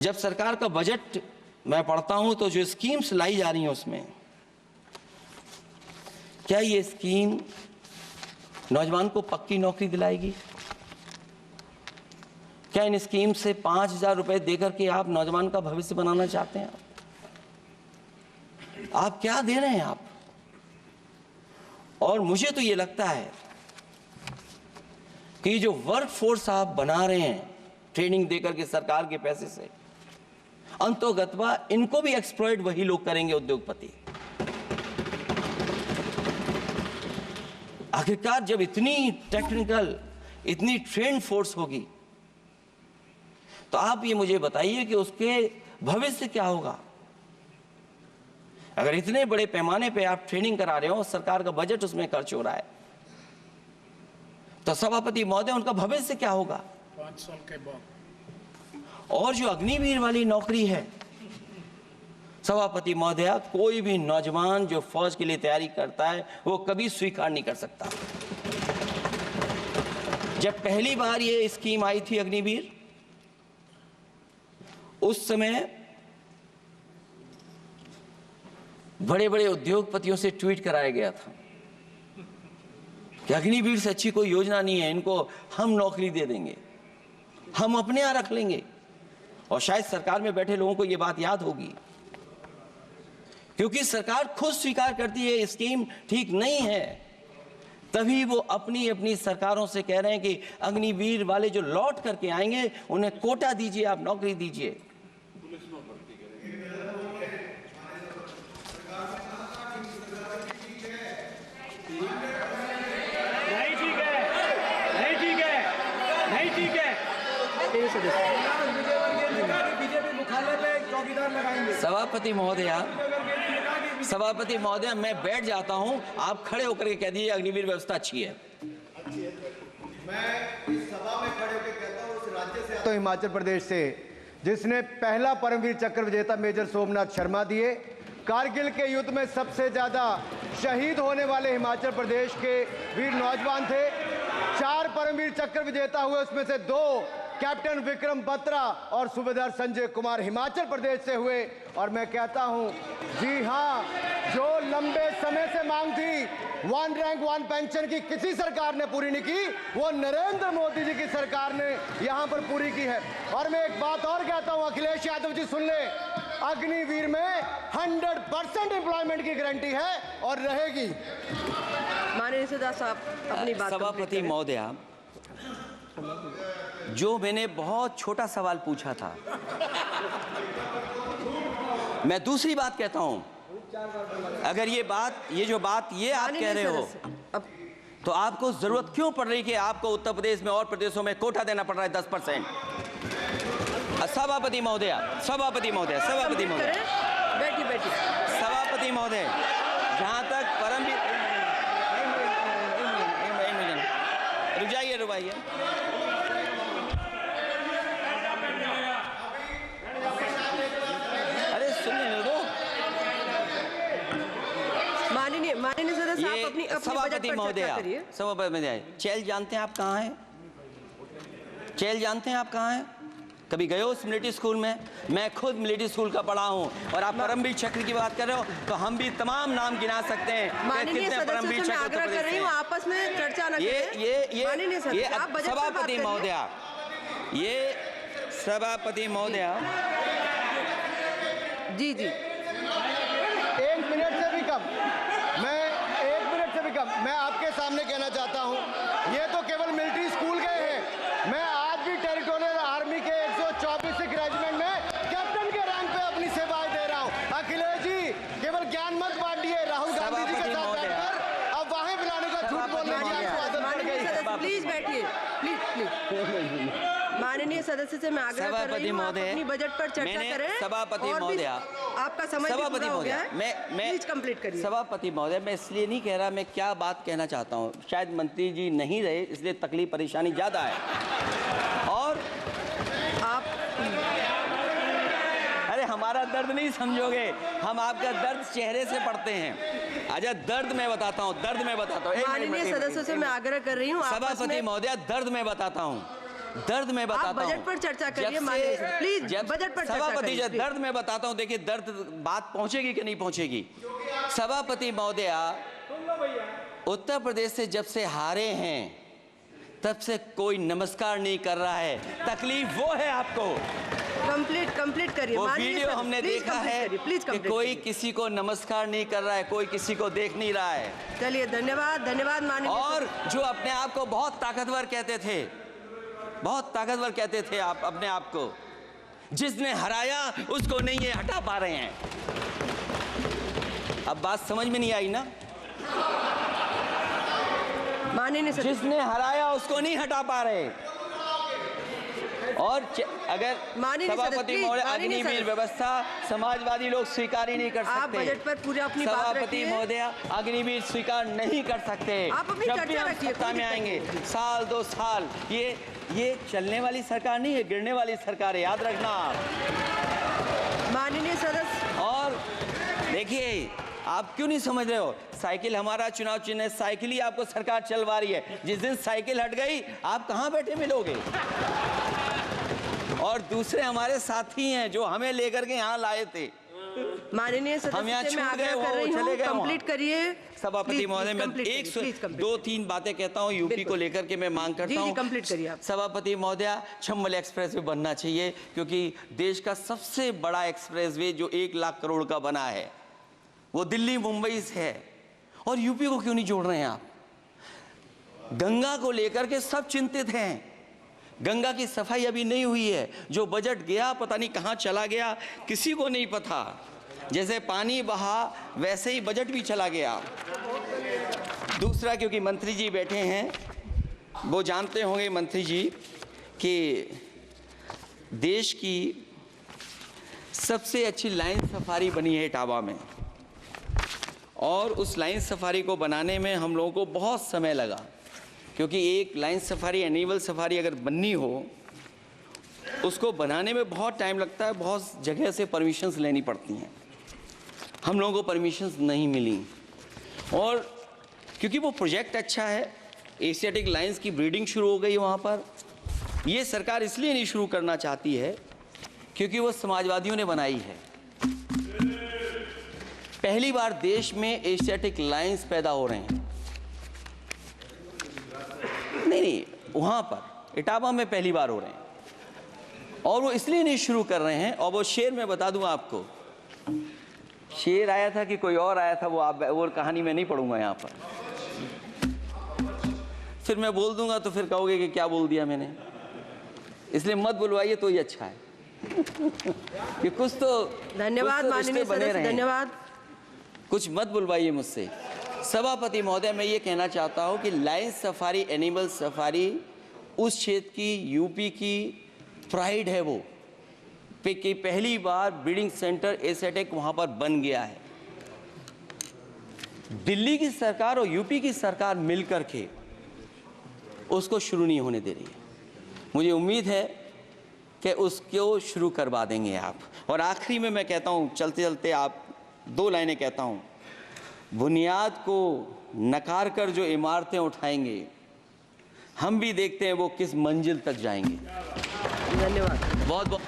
जब सरकार का बजट मैं पढ़ता हूं तो जो स्कीम्स लाई जा रही हैं उसमें क्या ये स्कीम नौजवान को पक्की नौकरी दिलाएगी? क्या इन स्कीम से 5,000 रुपए देकर के आप नौजवान का भविष्य बनाना चाहते हैं? आप क्या दे रहे हैं आप? और मुझे तो ये लगता है कि जो वर्क फोर्स आप बना रहे हैं ट्रेनिंग देकर के सरकार के पैसे से, अंतोगत्वा इनको भी एक्सप्लॉइट वही लोग करेंगे, उद्योगपति। आखिरकार जब इतनी टेक्निकल, इतनी ट्रेंड फोर्स होगी तो आप ये मुझे बताइए कि उसके भविष्य क्या होगा। अगर इतने बड़े पैमाने पे आप ट्रेनिंग करा रहे हो, सरकार का बजट उसमें खर्च हो रहा है, तो सभापति महोदय उनका भविष्य क्या होगा? 5 साल के बाद। और जो अग्निवीर वाली नौकरी है, सभापति महोदय, कोई भी नौजवान जो फौज के लिए तैयारी करता है वो कभी स्वीकार नहीं कर सकता। जब पहली बार ये स्कीम आई थी अग्निवीर, उस समय बड़े बड़े उद्योगपतियों से ट्वीट कराया गया था कि अग्निवीर से अच्छी कोई योजना नहीं है, इनको हम नौकरी दे देंगे, हम अपने यहां रख लेंगे। और शायद सरकार में बैठे लोगों को यह बात याद होगी, क्योंकि सरकार खुद स्वीकार करती है स्कीम ठीक नहीं है, तभी वो अपनी अपनी सरकारों से कह रहे हैं कि अग्निवीर वाले जो लौट करके आएंगे उन्हें कोटा दीजिए, आप नौकरी दीजिए। सभापति महोदय, मैं बैठ जाता हूं, आप खड़े होकर के कह दीजिए अग्निवीर व्यवस्था अच्छी है। मैं इस सभा में खड़े होकर कहता हूं, उस राज्य से तो हिमाचल प्रदेश से जिसने पहला परमवीर चक्र विजेता मेजर सोमनाथ शर्मा दिए। कारगिल के युद्ध में सबसे ज्यादा शहीद होने वाले हिमाचल प्रदेश के वीर नौजवान थे। 4 परमवीर चक्र विजेता हुए, उसमें से 2 कैप्टन विक्रम बत्रा और सूबेदार संजय कुमार हिमाचल प्रदेश से हुए। और मैं कहता हूं, जी हां, जो लंबे समय से मांग थी 1 रैंक 1 पेंशन की, किसी सरकार ने पूरी नहीं की, वो नरेंद्र मोदी जी की सरकार ने यहां पर पूरी की है। और मैं एक बात और कहता हूं, अखिलेश यादव जी सुन ले, अग्निवीर में 100% एम्प्लॉयमेंट की गारंटी है और रहेगी। माननीय सदस्य साहब अपनी बात। सभापति महोदय, जो मैंने बहुत छोटा सवाल पूछा था, मैं दूसरी बात कहता हूं। अगर ये जो बात आप कह रहे हो, तो आपको जरूरत क्यों पड़ रही कि आपको उत्तर प्रदेश में और प्रदेशों में कोटा देना पड़ रहा है 10%? सभापति महोदय, सभापति महोदय, सभापति महोदय, बैठिए। सभापति महोदय, जहां तक परमवीर, रुक जाइए। अरे सुनने दो। माननीय सदस्य आप अपनी सभापति महोदय, सभापति महोदय, चैल जानते हैं आप कहाँ हैं? चैल जानते हैं आप कहाँ हैं? कभी गए हो मिलिट्री स्कूल में? मैं खुद मिलिट्री स्कूल का पढ़ा हूँ। और आप परमवीर चक्र की बात कर रहे हो, तो हम भी तमाम नाम गिना सकते हैं कि कितने परमवीर चक्र कर रही हूँ, आपस में चर्चा न करें। ये सभापति महोदय, ये सभापति महोदय, जी 1 मिनट से भी कम, मैं आपके सामने कहना चाहता हूं, ये तो केवल मिलिट्री स्कूल गए हैं। मैं आज भी टेरिटोरियल आर्मी के 124 रेजिमेंट में कैप्टन के रैंक पे अपनी सेवाएं दे रहा हूं। अखिलेश जी, केवल ज्ञान मत बांटिए। राहुल गांधी जी के साथ बैठकर अब वहां बुलाने का झूठ बोलने की आपको आदत पड़ गई। प्लीज बैठिए, प्लीज। माननीय सदस्य से मैं आग्रह कर रही हूं, आप अपनी बजट पर चर्चा करें। सभापति महोदय, आपका समय पूरा हो गया है, मैं प्लीज कंप्लीट करिए। सभापति महोदय, मैं इसलिए नहीं कह रहा, मैं क्या बात कहना चाहता हूँ, शायद मंत्री जी नहीं रहे इसलिए तकलीफ परेशानी ज्यादा है। और आप अरे हमारा दर्द नहीं समझोगे, हम आपका दर्द चेहरे से पढ़ते हैं। अच्छा, दर्द मैं बताता हूँ, माननीय सदस्यों से मैं आग्रह कर रही हूँ, सभापति महोदय, दर्द मैं बताता हूँ। दर्द मैं बताता हूँ। बजट पर चर्चा करिए माननीय सदस्य, प्लीज बजट पर चर्चा सभापति करिए। जी, दर्द मैं बताता हूँ, देखिए दर्द बात पहुंचेगी कि नहीं पहुंचेगी। सभापति महोदया, उत्तर प्रदेश से जब से हारे हैं तब से कोई नमस्कार नहीं कर रहा है। तकलीफ वो है आपको। कंप्लीट करिए। वो वीडियो हमने देखा है कि कोई किसी को नमस्कार नहीं कर रहा है, कोई किसी को देख नहीं रहा है। चलिए, धन्यवाद माननीय। और जो अपने आप को बहुत ताकतवर कहते थे, बहुत ताकतवर कहते थे आप अपने आप को, जिसने हराया उसको नहीं ये हटा पा रहे हैं। अब बात समझ में नहीं आई ना? माननीय सदस्य, जिसने हराया उसको नहीं हटा पा रहे। और अगर सभापति महोदय, अग्निवीर व्यवस्था समाजवादी लोग स्वीकार ही नहीं कर सकते। आप बजट पर पूरी अपनी बात सभापति रखिए। महोदय, अग्निवीर स्वीकार नहीं कर सकते। आप अपनी जब भी चर्चा हम रखिए, सत्ता कोई में दिक्कत आएंगे, साल 2 साल, ये चलने वाली सरकार नहीं है, गिरने वाली सरकार है, याद रखना आप। माननीय सदस्य, और देखिए, आप क्यों नहीं समझ रहे हो? साइकिल हमारा चुनाव चिन्ह है, साइकिल ही आपको सरकार चलवा रही है। जिस दिन साइकिल हट गई, आप कहां बैठे मिलोगे? और दूसरे हमारे साथी हैं जो हमें लेकर के यहाँ लाए थे। माननीय हम यहाँ सदस्य, मैं छूट गए, आग्रह कर वो रही चले हूँ, गए वहाँ। कंप्लीट करिए। सभापति महोदय, मैं 2-3 बातें कहता हूँ यूपी को लेकर के, मैं मांग करता हूँ। कंप्लीट करिए आप। सभापति महोदय, चंबल एक्सप्रेस वे बनना चाहिए, क्योंकि देश का सबसे बड़ा एक्सप्रेस वे जो 1 लाख करोड़ का बना है, वो दिल्ली मुंबई से है। और यूपी को क्यों नहीं जोड़ रहे हैं आप? गंगा को लेकर के सब चिंतित हैं। गंगा की सफाई अभी नहीं हुई है। जो बजट गया पता नहीं कहां चला गया, किसी को नहीं पता। जैसे पानी बहा वैसे ही बजट भी चला गया। दूसरा, क्योंकि मंत्री जी बैठे हैं, वो जानते होंगे मंत्री जी कि देश की सबसे अच्छी लाइन सफारी बनी है इटावा में, और उस लाइन सफारी को बनाने में हम लोगों को बहुत समय लगा, क्योंकि एक लाइन सफारी, एनिमल सफारी अगर बननी हो, उसको बनाने में बहुत टाइम लगता है, बहुत जगह से परमिशंस लेनी पड़ती हैं। हम लोगों को परमिशंस नहीं मिली, और क्योंकि वो प्रोजेक्ट अच्छा है, एशियाटिक लाइन्स की ब्रीडिंग शुरू हो गई वहाँ पर। ये सरकार इसलिए नहीं शुरू करना चाहती है क्योंकि वो समाजवादियों ने बनाई है। पहली बार देश में एशियाटिक लाइन्स पैदा हो रहे हैं। नहीं, वहाँ पर इटावा में पहली बार हो रहे हैं, और वो इसलिए नहीं शुरू कर रहे हैं। और वो शेर मैं बता दूं आपको, शेर आया था कि कोई और आया था, वो कहानी मैं नहीं पढ़ूंगा यहाँ पर। फिर मैं बोल दूंगा तो फिर कहोगे कि क्या बोल दिया मैंने, इसलिए मत बुलवाइए तो ही अच्छा है। कि कुछ तो धन्यवाद माननीय सदस्य, धन्यवाद। कुछ मत बुलवाइए मुझसे। सभापति महोदय, मैं ये कहना चाहता हूँ कि लाइन सफारी, एनिमल सफारी उस क्षेत्र की, यूपी की प्राइड है वो, कि पहली बार ब्रीडिंग सेंटर एशियाटिक वहाँ पर बन गया है। दिल्ली की सरकार और यूपी की सरकार मिलकर के उसको शुरू नहीं होने दे रही है। मुझे उम्मीद है कि उसको शुरू करवा देंगे आप। और आखिरी में मैं कहता हूँ, चलते चलते आप 2 लाइनें कहता हूँ। बुनियाद को नकार कर जो इमारतें उठाएंगे, हम भी देखते हैं वो किस मंजिल तक जाएंगे। धन्यवाद। बहुत बहुत